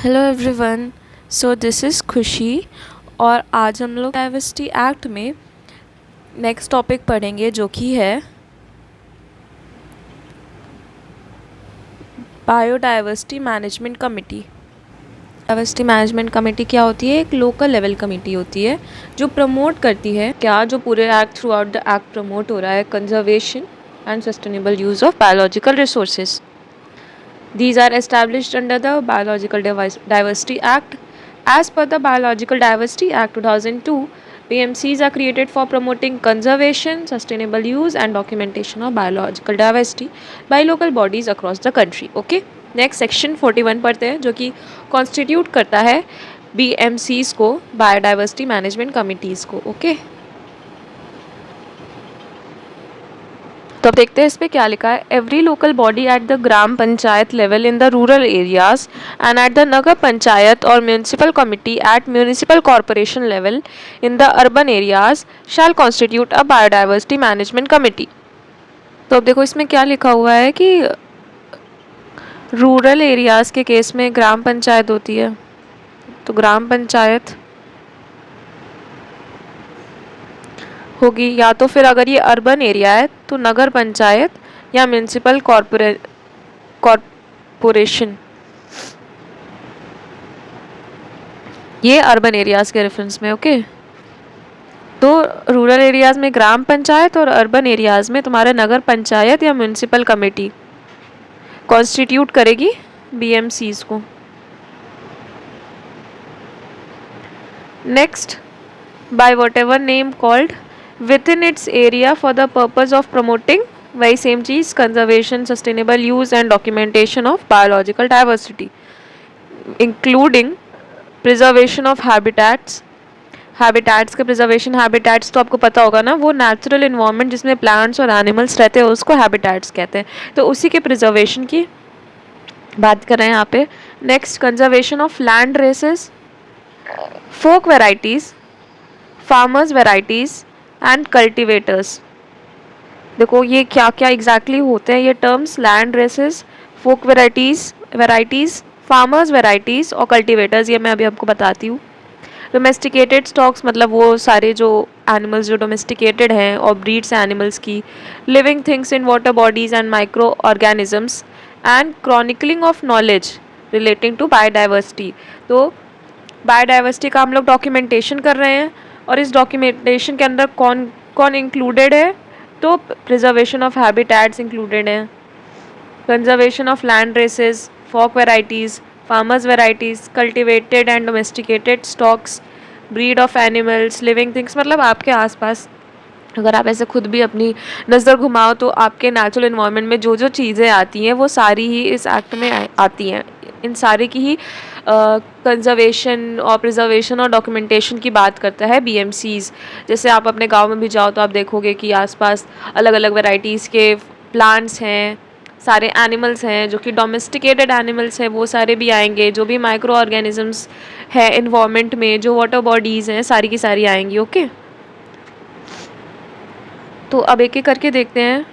Hello everyone. So this is खुशी और आज हम लोग डाइवर्सिटी एक्ट में नेक्स्ट टॉपिक पढ़ेंगे जो कि है biodiversity management committee. Diversity management committee क्या होती है? एक लोकल लेवल कमेटी होती है जो प्रमोट करती है जो पूरे act through out the act promote हो रहा है, conservation and sustainable use of biological resources. These are established under the Biological Diversity Act. As per the Biological Diversity Act 2002, BMCs are created for promoting conservation, sustainable use and documentation of biological diversity by local bodies across the country. Okay? Next section 41 पढ़ते हैं जो कि constitute करता है BMCs को, Biodiversity Management Committees को. Okay? तो अब देखते हैं इस पर क्या लिखा है. Every local body at the gram panchayat level in the rural areas and at the nagar panchayat और municipal committee at municipal corporation level in the urban areas shall constitute a biodiversity management committee. तो अब देखो इसमें क्या लिखा हुआ है कि रूरल एरियाज के केस में ग्राम पंचायत होती है. तो ग्राम पंचायत होगी, या तो फिर अगर ये अर्बन एरिया है तो नगर पंचायत या म्यूनिसिपल कॉरपोरेशन. ये अर्बन एरियाज के रेफरेंस में. ओके, तो रूरल एरियाज में ग्राम पंचायत और अर्बन एरियाज में तुम्हारा नगर पंचायत या म्यूनिसिपल कमेटी कॉन्स्टिट्यूट करेगी बीएमसीज को. Next, by what ever name called within its area for the purpose of promoting वही same cheese conservation, sustainable use and documentation of biological diversity including preservation of habitats. Habitats के preservation, habitats तो आपको पता होगा ना, वो natural environment जिसमें plants और एनिमल्स रहते हैं उसको हैबिटेट्स कहते हैं. तो उसी के प्रिजर्वेशन की बात कर रहे हैं यहाँ पे. Next, conservation of land races, folk varieties, farmers varieties and cultivators. देखो ये क्या क्या एग्जैक्टली होते हैं ये terms. Land races, folk varieties, farmers varieties और कल्टिवेटर्स, ये मैं अभी आपको बताती हूँ. डोमेस्टिकेटेड स्टॉक्स मतलब वो सारे जो एनिमल्स जो डोमेस्टिकेटेड हैं और ब्रीड्स एनिमल्स की. Living things in water bodies and microorganisms and chronicling of knowledge relating to biodiversity. तो बायोडाइवर्सिटी का हम लोग डॉक्यूमेंटेशन कर रहे हैं और इस डॉक्यूमेंटेशन के अंदर कौन कौन इंक्लूडेड है? तो प्रिजर्वेशन ऑफ हैबिटेट्स इंक्लूडेड है, conservation of land races, folk varieties, farmers varieties, cultivated and domesticated stocks, breed of animals, living things. मतलब आपके आसपास अगर आप ऐसे खुद भी अपनी नज़र घुमाओ तो आपके नेचुरल इन्वायरमेंट में जो जो चीज़ें आती हैं वो सारी ही इस एक्ट में आती हैं. इन सारे की ही कंजर्वेशन और प्रिजर्वेशन और डॉक्यूमेंटेशन की बात करता है बीएमसीज. जैसे आप अपने गांव में भी जाओ तो आप देखोगे कि आसपास अलग अलग वैरायटीज़ के प्लांट्स हैं, सारे एनिमल्स हैं जो कि डोमेस्टिकेटेड एनिमल्स हैं, वो सारे भी आएंगे. जो भी माइक्रो ऑर्गेनिजम्स है इन्वायरमेंट में, जो वाटर बॉडीज़ हैं, सारी की सारी आएंगी. ओके, तो अब एक एक करके देखते हैं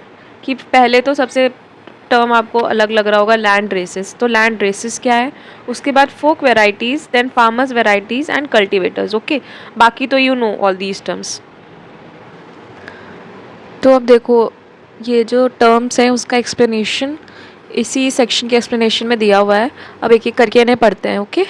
कि पहले तो सबसे टर्म आपको अलग लग रहा होगा लैंड रेसेस. तो लैंड रेसेस क्या है, उसके बाद folk varieties, then farmers varieties and cultivators. Okay, बाकी तो you know all these terms. तो अब देखो ये जो टर्म्स हैं उसका एक्सप्लेनेशन इसी सेक्शन के एक्सप्लेनेशन में दिया हुआ है. अब एक एक करके इन्हें पढ़ते हैं. Okay,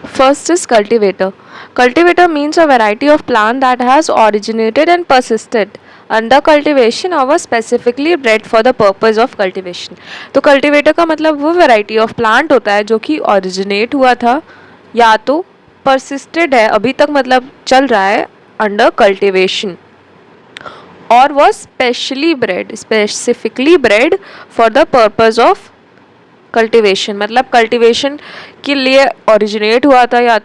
first is cultivator. Cultivator means a variety of plant that has originated and persisted under cultivation or was specifically bred for the purpose of cultivation. तो cultivator का मतलब वो variety of plant होता है जो कि originate हुआ था या तो persisted है अभी तक मतलब चल रहा है under cultivation और was specifically bred for the purpose of cultivation. मतलब कल्टिवेशन के लिए ओरिजिनेट हुआ था या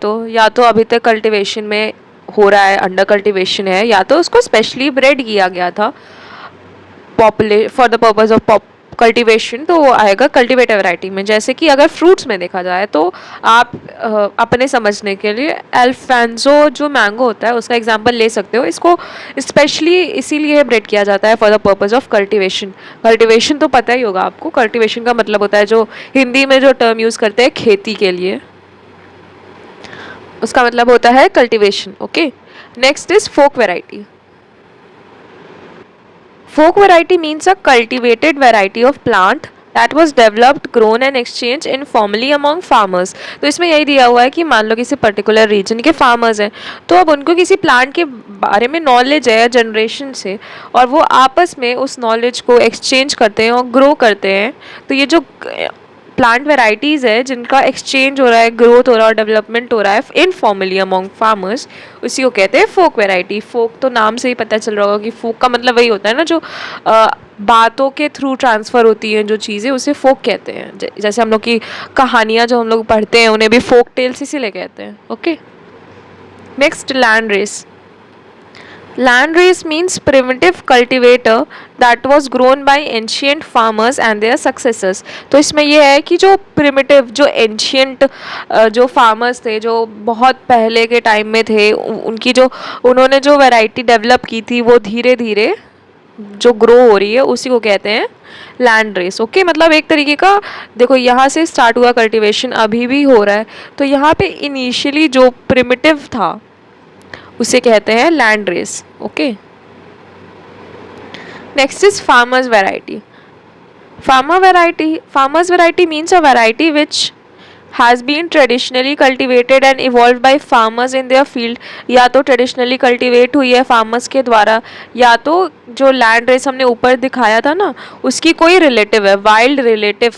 तो अभी तक कल्टिवेशन में हो रहा है, अंडर कल्टिवेशन है, या तो उसको स्पेशली ब्रेड किया गया था for the purpose of cultivation. तो वो आएगा कल्टिवेटर वैरायटी में. जैसे कि अगर फ्रूट्स में देखा जाए तो आप अपने समझने के लिए अल्फांसो जो मैंगो होता है उसका एग्जांपल ले सकते हो. इसको स्पेशली इसीलिए ब्रेड किया जाता है for the purpose of cultivation. तो पता ही होगा आपको, कल्टिवेशन का मतलब होता है जो हिंदी में जो टर्म यूज़ करते हैं खेती के लिए, उसका मतलब होता है cultivation. Okay, next is folk variety. Folk variety means a cultivated variety of plant that was developed, grown and exchanged informally among farmers. तो इसमें यही दिया हुआ है कि मान लो किसी पर्टिकुलर रीजन के फार्मर्स हैं, तो अब उनको किसी प्लांट के बारे में नॉलेज है जनरेशन से, और वो आपस में उस नॉलेज को एक्सचेंज करते हैं और ग्रो करते हैं. तो ये जो प्लांट वेराइटीज़ है जिनका एक्सचेंज हो रहा है, ग्रोथ हो रहा है और डेवलपमेंट हो रहा है इनफॉर्मली अमॉन्ग फार्मर्स, उसी को कहते हैं फोक वेराइटी. फोक तो नाम से ही पता चल रहा होगा कि फोक का मतलब वही होता है ना, जो बातों के थ्रू ट्रांसफ़र होती हैं जो चीज़ें, उसे फोक कहते हैं. जैसे हम लोग की कहानियाँ जो हम लोग पढ़ते हैं उन्हें भी फोक टेल्स इसीलिए कहते हैं. Okay, next land race. Land race means primitive cultivator that was grown by ancient farmers and their successors. तो इसमें यह है कि जो primitive, जो ancient जो farmers थे, जो बहुत पहले के टाइम में थे, उनकी जो उन्होंने जो वैरायटी डेवलप की थी वो धीरे धीरे जो ग्रो हो रही है उसी को कहते हैं लैंड रेस. ओके, मतलब एक तरीके का, देखो यहाँ से स्टार्ट हुआ कल्टीवेशन, अभी भी हो रहा है, तो यहाँ पे इनिशियली जो प्रिमिटिव था उसे कहते हैं land race. Okay, next is farmers variety. Farmers variety means a variety which has been traditionally cultivated and evolve by farmers in their field. या तो ट्रेडिशनली कल्टिवेट हुई है फार्मर्स के द्वारा, या तो जो लैंड रेस हमने ऊपर दिखाया था ना उसकी कोई रिलेटिव है, वाइल्ड रिलेटिव,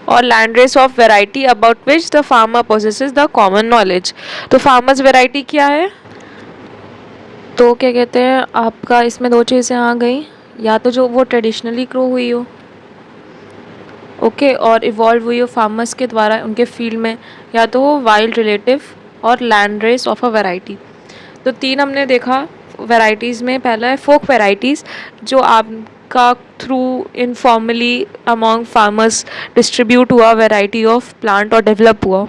और land race of variety about which the farmer possesses the common knowledge. तो फार्मर्स वेराइटी क्या है, तो क्या कहते हैं आपका, इसमें दो चीज़ें आ गई, या तो जो वो ट्रेडिशनली ग्रो हुई हो, ओके, और इवॉल्व हुई हो फार्मर्स के द्वारा उनके फील्ड में, या तो वो वाइल्ड रिलेटिव और land race of a variety. तो तीन हमने देखा वैराइटीज़ में. पहला है फोक वैराइटीज़, जो आपका through informally among farmers distribute हुआ वैरायटी ऑफ प्लांट और डेवलप हुआ.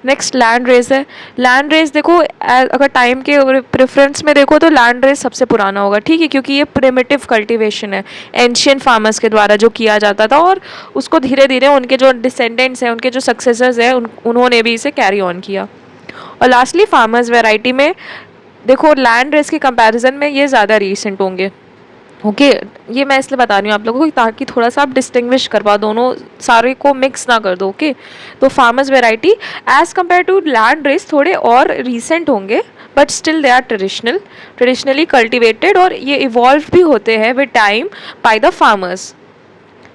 नेक्स्ट लैंड रेस है. लैंड रेस देखो, अगर टाइम के प्रेफरेंस में देखो तो लैंड रेस सबसे पुराना होगा, ठीक है, क्योंकि ये प्रिमिटिव कल्टीवेशन है एंशियंट फार्मर्स के द्वारा जो किया जाता था, और उसको धीरे धीरे उनके जो डिसेंडेंट्स हैं, उनके जो सक्सेसर्स हैं, उन्होंने भी इसे कैरी ऑन किया. और लास्टली फार्मर्स वैरायटी में देखो लैंड रेस के कंपैरिजन में ये ज़्यादा रीसेंट होंगे. ओके, ये मैं इसलिए बता रही हूँ आप लोगों को ताकि थोड़ा सा आप डिस्टिंग्विश कर पाओ, दोनों सारे को मिक्स ना कर दो. ओके, तो farmers variety as compare to land race थोड़े और रीसेंट होंगे, but still they are traditionally cultivated, और ये इवॉल्व भी होते हैं with time by the farmers.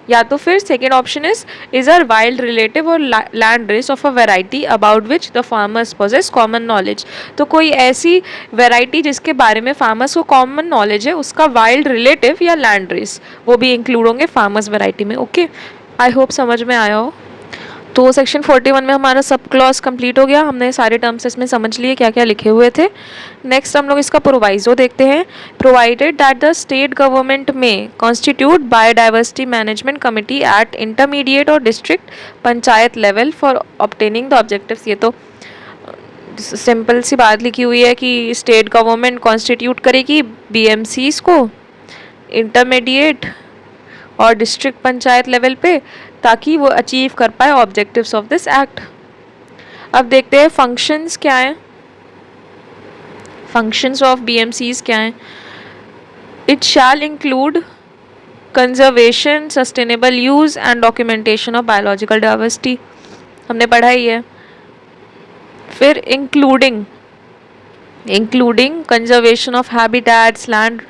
या तो फिर second option is a wild relative और land race of a variety about which the farmers possess common knowledge. तो कोई ऐसी वेराइटी जिसके बारे में फार्मर्स को कॉमन नॉलेज है, उसका वाइल्ड रिलेटिव या लैंड रेस, वो भी इंक्लूड होंगे फार्मर्स वेराइटी में. ओके, आई होप समझ में आया हो. तो सेक्शन 41 में हमारा सब क्लॉज कंप्लीट हो गया. हमने सारे टर्म्स इसमें समझ लिए क्या क्या लिखे हुए थे. नेक्स्ट हम लोग इसका प्रोवाइजो देखते हैं. Provided that the state government may constitute biodiversity management committee at intermediate और district panchayat level for obtaining the objectives. ये तो सिंपल सी बात लिखी हुई है कि स्टेट गवर्नमेंट कॉन्स्टिट्यूट करेगी बीएमसीज को इंटरमीडिएट और डिस्ट्रिक्ट पंचायत लेवल पे, ताकि वो अचीव कर पाए ऑब्जेक्टिव्स ऑफ दिस एक्ट. अब देखते हैं फंक्शंस क्या हैं. फंक्शंस ऑफ बीएमसीज क्या हैं. It shall include conservation, sustainable use and documentation of biological diversity, हमने पढ़ा ही है. फिर including conservation of habitats, land,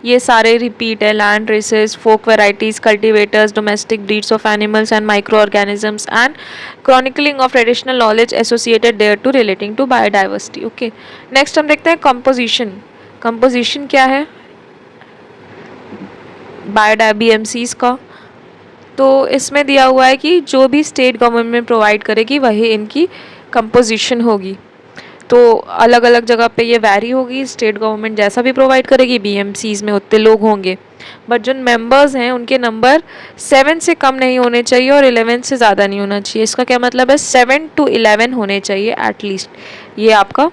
ये सारे रिपीट है. Land races, folk varieties, cultivators, domestic breeds of animals and microorganisms, and chronicling of traditional knowledge associated thereto relating to biodiversity. Okay, next हम देखते हैं composition. Composition क्या है बीएमसीज का. तो इसमें दिया हुआ है कि जो भी स्टेट गवर्नमेंट प्रोवाइड करेगी वही इनकी कंपोजिशन होगी. तो अलग अलग जगह पे ये वैरी होगी. स्टेट गवर्नमेंट जैसा भी प्रोवाइड करेगी बीएमसीज में उतने लोग होंगे, बट जो मेंबर्स हैं उनके नंबर 7 से कम नहीं होने चाहिए और 11 से ज़्यादा नहीं होना चाहिए. इसका क्या मतलब है, 7 to 11 होने चाहिए एटलीस्ट. ये आपका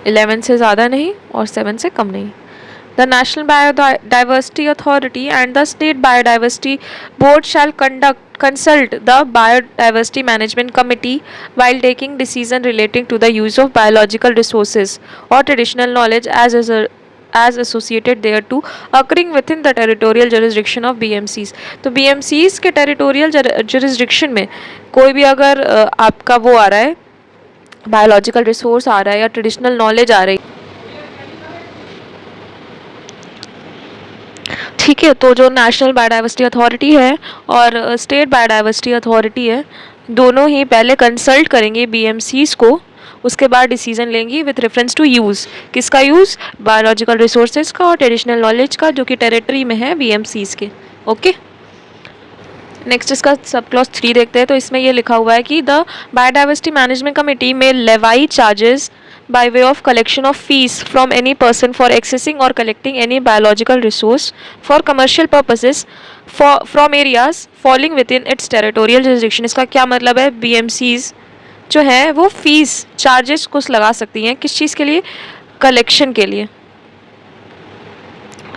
11 से ज़्यादा नहीं और 7 से कम नहीं. The National Biodiversity Authority and the State Biodiversity Board shall conduct consult the biodiversity management committee while taking decision relating to the use of biological resources or traditional knowledge as associated thereto occurring within the territorial jurisdiction of BMCs। तो BMCs के territorial jurisdiction में कोई भी अगर आपका वो आ रहा है, बायोलॉजिकल रिसोर्स आ रहा है या ट्रेडिशनल नॉलेज आ रही, ठीक है, तो जो नेशनल बायोडाइवर्सिटी अथॉरिटी है और स्टेट बायोडाइवर्सिटी अथॉरिटी है, दोनों ही पहले कंसल्ट करेंगे बीएमसीज को, उसके बाद डिसीजन लेंगी विथ रेफरेंस टू यूज़। किसका यूज़? बायोलॉजिकल रिसोर्सेज का और ट्रेडिशनल नॉलेज का, जो कि टेरिटरी में है बीएमसीज के। ओके, नेक्स्ट इसका सब क्लॉज 3 देखते हैं। तो इसमें ये लिखा हुआ है कि द बायोडाइवर्सिटी मैनेजमेंट कमेटी में लेवाई charges by way of collection of fees from any person for accessing or collecting any biological resource for commercial purposes from areas falling within its territorial jurisdiction। इसका क्या मतलब है? BMCs जो है वो fees charges कुछ लगा सकती हैं, किस चीज़ के लिए? कलेक्शन के लिए,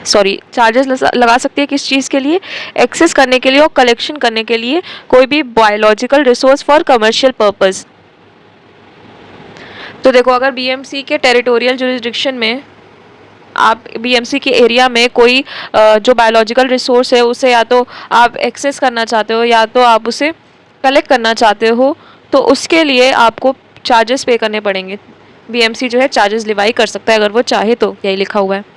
सॉरी, चार्जेस लगा सकती है किस चीज़ के लिए? एक्सेस करने के लिए और कलेक्शन करने के लिए कोई भी biological resource for commercial purpose. तो देखो, अगर बीएमसी के टेरिटोरियल जुरिस्डिक्शन में आप बीएमसी के एरिया में कोई जो बायोलॉजिकल रिसोर्स है उसे या तो आप एक्सेस करना चाहते हो या तो आप उसे कलेक्ट करना चाहते हो, तो उसके लिए आपको चार्जेस पे करने पड़ेंगे। बीएमसी जो है चार्जेस लिवाई कर सकता है अगर वो चाहे तो, यही लिखा हुआ है।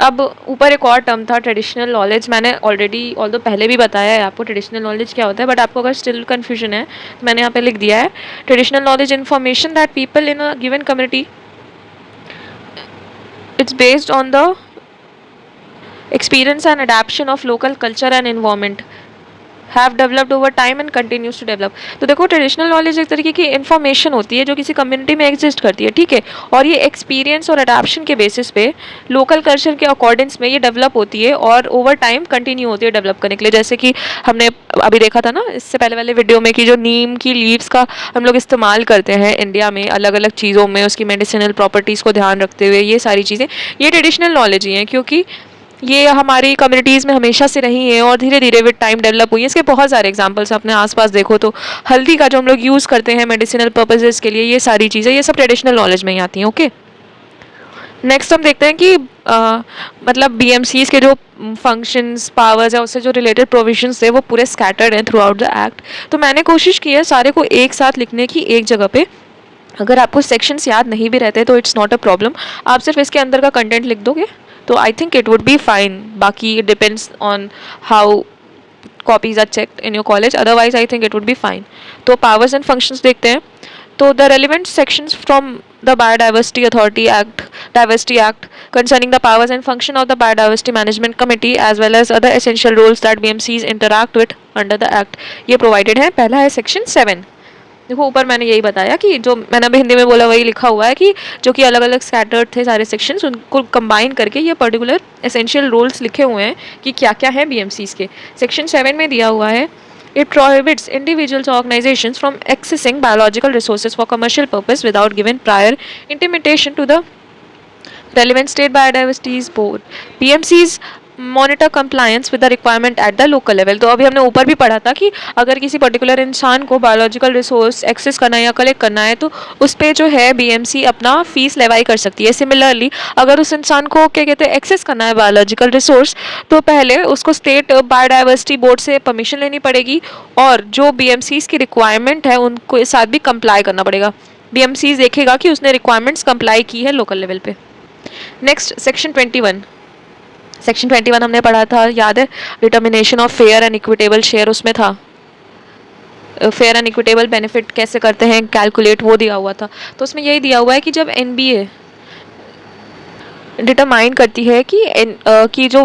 अब ऊपर एक और टर्म था ट्रेडिशनल नॉलेज, मैंने ऑलरेडी ऑल्दो पहले भी बताया है आपको ट्रेडिशनल नॉलेज क्या होता है, बट आपको अगर स्टिल कन्फ्यूजन है तो मैंने यहाँ पे लिख दिया है, traditional knowledge information that people in a given community, it's based on the experience and adaption of local culture and environment have developed over time and continues to develop. तो देखो, ट्रेडिशनल नॉलेज एक तरीके की information होती है जो किसी community में एग्जिस्ट करती है, ठीक है, और ये एक्सपीरियंस और अडैप्शन के बेसिस पे लोकल कल्चर के अकॉर्डिंग्स में ये डेवलप होती है और ओवर टाइम कंटिन्यू होती है डेवलप करने के लिए। जैसे कि हमने अभी देखा था ना इससे पहले वाले वीडियो में कि जो नीम की लीव्स का हम लोग इस्तेमाल करते हैं इंडिया में अलग अलग चीज़ों में, उसकी मेडिसिनल प्रॉपर्टीज़ को ध्यान रखते हुए, ये सारी चीज़ें ये ट्रेडिशनल नॉलेज ही हैं, क्योंकि ये हमारी कम्युनिटीज़ में हमेशा से रही है और धीरे धीरे विद टाइम डेवलप हुई है। इसके बहुत सारे एग्जांपल्स अपने आसपास देखो तो हल्दी का जो हम लोग यूज़ करते हैं मेडिसिनल पर्पसेस के लिए, ये सारी चीज़ें ये सब ट्रेडिशनल नॉलेज में ही आती हैं। ओके, नेक्स्ट हम देखते हैं कि मतलब बीएमसीज के जो फंक्शंस, पावर्स है, उससे जो रिलेटेड प्रोविजंस थे वो पूरे स्कैटर्ड हैं थ्रू आउट द एक्ट। तो मैंने कोशिश की है सारे को एक साथ लिखने की एक जगह पे। अगर आपको सेक्शंस याद नहीं भी रहते तो इट्स नॉट अ प्रॉब्लम, आप सिर्फ इसके अंदर का कंटेंट लिख दोगे तो I think it would be fine. बाकी it depends on how copies are checked in your college, otherwise I think it would be fine. तो पावर्स एंड फंक्शंस देखते हैं। तो the relevant sections from the Biodiversity Authority Act, Diversity Act, concerning the powers and function of the Biodiversity Management Committee as well as other essential roles that BMCs interact with under the Act, ये provided है। पहला है section 7। देखो ऊपर मैंने यही बताया कि जो मैंने अभी हिंदी में बोला वही लिखा हुआ है कि जो कि अलग अलग स्कैटर्ड थे सारे सेक्शंस, उनको कंबाइन करके ये पर्टिकुलर एसेंशियल रोल्स लिखे हुए हैं कि क्या क्या है बीएमसीज के। सेक्शन 7 में दिया हुआ है, it prohibits individuals or organizations from accessing biological resources for commercial purpose without giving prior intimation to the relevant state biodiversity board. BMCs monitor compliance with the requirement at the local level. तो अभी हमने ऊपर भी पढ़ा था कि अगर किसी पर्टिकुलर इंसान को बायोलॉजिकल रिसोर्स एक्सेस करना है या कलेक्ट करना है तो उस पर जो है बीएमसी अपना फीस लेवाई कर सकती है। सिमिलरली अगर उस इंसान को क्या कहते हैं एक्सेस करना है बायोलॉजिकल रिसोर्स, तो पहले उसको स्टेट बायोडाइवर्सिटी बोर्ड से परमिशन लेनी पड़ेगी और जो बीएमसीज की रिक्वायरमेंट है उनको साथ भी कंप्लाई करना पड़ेगा। बीएमसीज देखेगा कि उसने रिक्वायरमेंट्स कंप्लाई की है लोकल लेवल पे। Next section 21। सेक्शन 21 हमने पढ़ा था, याद है, determination of fair and equitable share, उसमें था फेयर एंड इक्विटेबल बेनिफिट कैसे करते हैं कैलकुलेट, वो दिया हुआ था। तो उसमें यही दिया हुआ है कि जब एनबीए डिटरमाइन करती है कि जो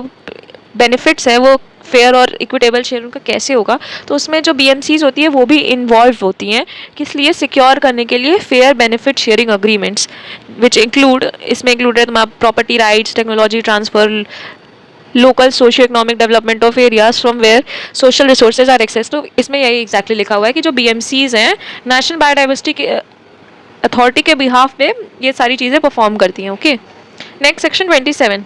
बेनिफिट्स हैं वो फेयर और इक्विटेबल शेयर उनका कैसे होगा, तो उसमें जो बीएमसीज होती है वो भी इन्वॉल्व होती हैं, किस लिए? सिक्योर करने के लिए fair benefit sharing agreements which include, इसमें इंक्लूड है तुम्हारा property rights, technology transfer, local socio economic development of areas from where social resources are access. तो इसमें यही एग्जैक्टली लिखा हुआ है कि जो बीएमसीज हैं नेशनल बायोडाइवर्सिटी के अथॉरिटी के बिहाफ पे ये सारी चीज़ें परफॉर्म करती हैं। Okay, next section 27।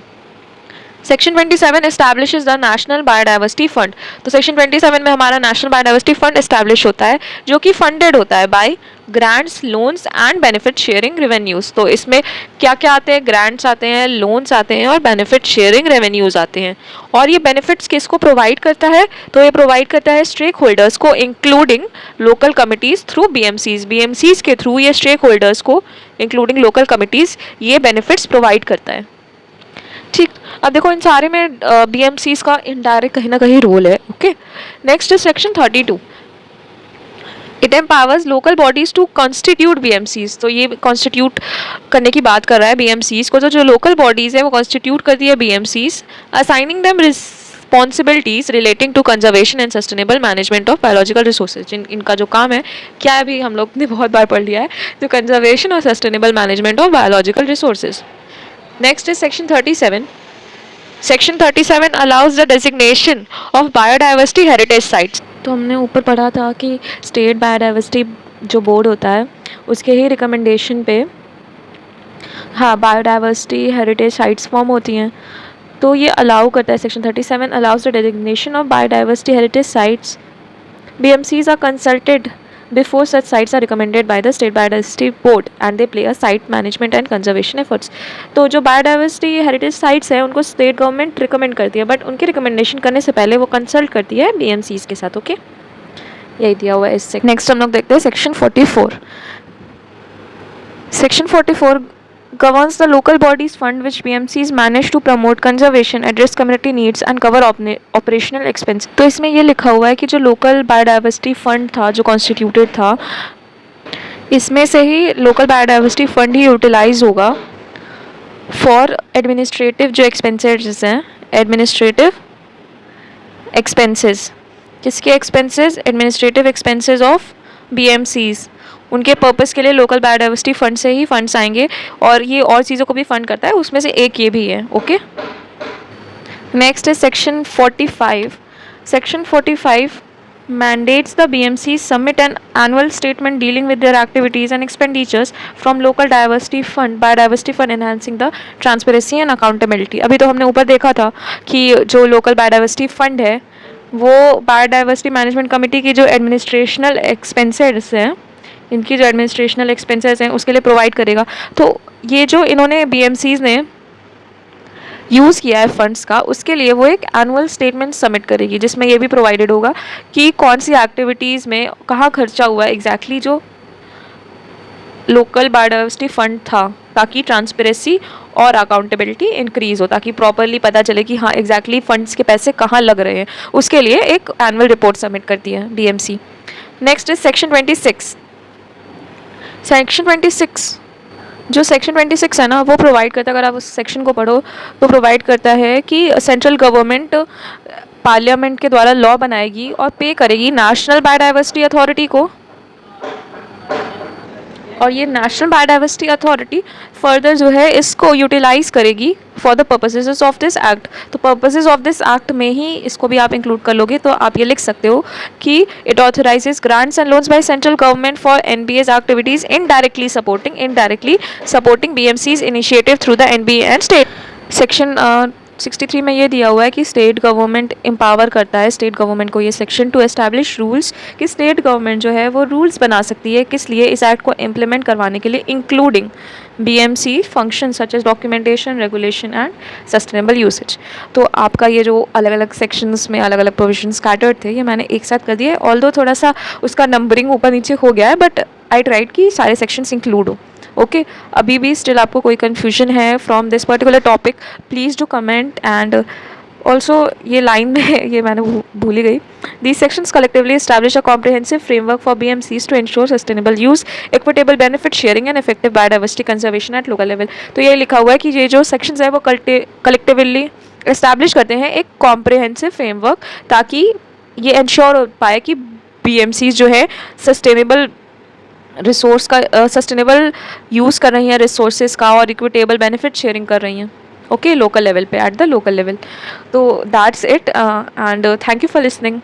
Section 27 establishes the national biodiversity fund. तो सेक्शन 27 में हमारा नेशनल बायोडाइवर्सिटी फंड एस्टैब्लिश होता है, जो कि फंडेड होता है by grants, loans and benefit sharing revenues. तो इसमें क्या क्या आते हैं? ग्रांट्स आते हैं, लोन्स आते हैं और बेनिफिट शेयरिंग रेवेन्यूज आते हैं। और ये बेनिफिट्स किसको प्रोवाइड करता है? तो ये प्रोवाइड करता है स्टेक होल्डर्स को, इंक्लूडिंग लोकल कमिटीज थ्रू बीएमसीज। बीएमसीज के थ्रू ये स्टेक होल्डर्स को, इंक्लूडिंग लोकल कमिटीज, ये बेनिफिट्स प्रोवाइड करता है। ठीक, अब देखो इन सारे में बीएमसीज का इनडायरेक्ट कहीं ना कहीं रोल है। Okay, next is section 32। It empowers local bodies to constitute BMCs. तो ये कॉन्स्टिट्यूट करने की बात कर रहा है बीएमसीज को। तो जो लोकल बॉडीज है वो कॉन्स्टिट्यूट करती है BMCs, assigning them responsibilities relating to conservation and sustainable management of biological resources. इनका जो काम है क्या है, अभी हम लोग ने बहुत बार पढ़ लिया है, तो कंजर्वेशन और sustainable management of biological resources. Next is section 37। Section 37 allows the designation of biodiversity heritage sites. तो हमने ऊपर पढ़ा था कि स्टेट बायोडाइवर्सिटी जो बोर्ड होता है उसके ही रिकमेंडेशन पे हाँ बायोडाइवर्सिटी हेरिटेज साइट्स फॉर्म होती हैं। तो ये अलाउ करता है, section 37 allows the designation of biodiversity heritage sites. BMCs are consulted before such sites are recommended by the State Biodiversity Board and they play a site management and conservation efforts। तो जो biodiversity heritage sites हैं उनको state government recommend करती है, but उनके recommendation करने से पहले वो कंसल्ट करती है BMCs के साथ। ओके, यही दिया हुआ है इससे। नेक्स्ट हम लोग देखते हैं section 44। Section 44 governs the local bodies fund which BMCs manage to promote conservation, address community needs and cover operational expense। तो इसमें ये लिखा हुआ है कि जो लोकल बायोडाइवर्सिटी फंड था जो कॉन्स्टिट्यूटेड था, इसमें से ही लोकल बायोडाइवर्सिटी फंड ही यूटिलाइज होगा फॉर एडमिनिस्ट्रेटिव जो एक्सपेंसेस हैं, एडमिनिस्ट्रेटिव एक्सपेंसेस। किसके expenses? Administrative expenses of BMCs। उनके पर्पस के लिए लोकल बायोडाइवर्सिटी फंड से ही फंड्स आएंगे, और ये और चीज़ों को भी फंड करता है, उसमें से एक ये भी है। ओके, नेक्स्ट है section 45। Section 45 mandates the BMCs submit an annual statement dealing with their activities and expenditures from local biodiversity fund enhancing the transparency and accountability। अभी तो हमने ऊपर देखा था कि जो लोकल बायोडाइवर्सिटी फंड है वो बायोडाइवर्सिटी मैनेजमेंट कमेटी की जो एडमिनिस्ट्रेशनल एक्सपेंसेस हैं, इनकी जो एडमिनिस्ट्रेशनल एक्सपेंसेस हैं उसके लिए प्रोवाइड करेगा। तो ये जो इन्होंने BMCs ने यूज़ किया है फंड्स का, उसके लिए वो एक एनुअल स्टेटमेंट सबमिट करेगी जिसमें ये भी प्रोवाइडेड होगा कि कौन सी एक्टिविटीज़ में कहाँ खर्चा हुआ है एग्जैक्टली जो लोकल बायोडाइवर्सिटी फंड था, ताकि ट्रांसपेरेंसी और अकाउंटेबिलिटी इंक्रीज़ हो, ताकि प्रॉपरली पता चले कि हाँ एग्जैक्टली फंड्स के पैसे कहाँ लग रहे हैं। उसके लिए एक एनुअल रिपोर्ट सबमिट करती है BMC। Next is section 26। Section 26 जो सेक्शन 26 है ना वो प्रोवाइड करता है, अगर आप उस सेक्शन को पढ़ो तो प्रोवाइड करता है कि सेंट्रल गवर्नमेंट पार्लियामेंट के द्वारा लॉ बनाएगी और पे करेगी नेशनल बायोडाइवर्सिटी अथॉरिटी को, और ये नेशनल बायोडाइवर्सिटी अथॉरिटी फर्दर जो है इसको यूटिलाइज करेगी for the purposes of this act. तो पर्पसेस ऑफ दिस एक्ट में ही इसको भी आप इंक्लूड कर लोगे, तो आप ये लिख सकते हो कि it authorises grants and loans by central government for NBA's activities indirectly supporting BMC's initiative through the NBA and state. Section 63 में ये दिया हुआ है कि स्टेट गवर्नमेंट एम्पावर करता है स्टेट गवर्नमेंट को ये सेक्शन टू एस्टैब्लिश रूल्स, कि स्टेट गवर्नमेंट जो है वो रूल्स बना सकती है किस लिए, इस एक्ट को इम्प्लीमेंट करवाने के लिए, including BMC function such as documentation, regulation and sustainable usage. तो आपका ये जो अलग अलग सेक्शंस में अलग अलग प्रोविजन स्कैटर्ड थे ये मैंने एक साथ कर दिया है, ऑल्दो थोड़ा सा उसका नंबरिंग ऊपर नीचे हो गया है, बट आई ट्राइड कि सारे सेक्शंस इंक्लूड हो। ओके, अभी भी स्टिल आपको कोई कन्फ्यूजन है from this particular topic, please do comment. And also ये लाइन में ये मैंने भूल ही गई, these sections collectively establish a comprehensive framework for BMCs to ensure sustainable use, equitable benefit sharing and effective biodiversity conservation at local level. तो ये लिखा हुआ है कि ये जो सेक्शंस है वो कलेक्टिवली एस्टैब्लिश करते हैं एक कॉम्प्रिहेंसिव फ्रेमवर्क, ताकि ये इंश्योर हो पाए कि BMCs जो है सस्टेनेबल रिसोर्स का सस्टेनेबल यूज़ कर रही हैं रिसोर्सेज का, और इक्विटेबल बेनिफिट शेयरिंग कर रही हैं। ओके, लोकल लेवल पे, एट द लोकल लेवल। तो that's it and thank you for listening.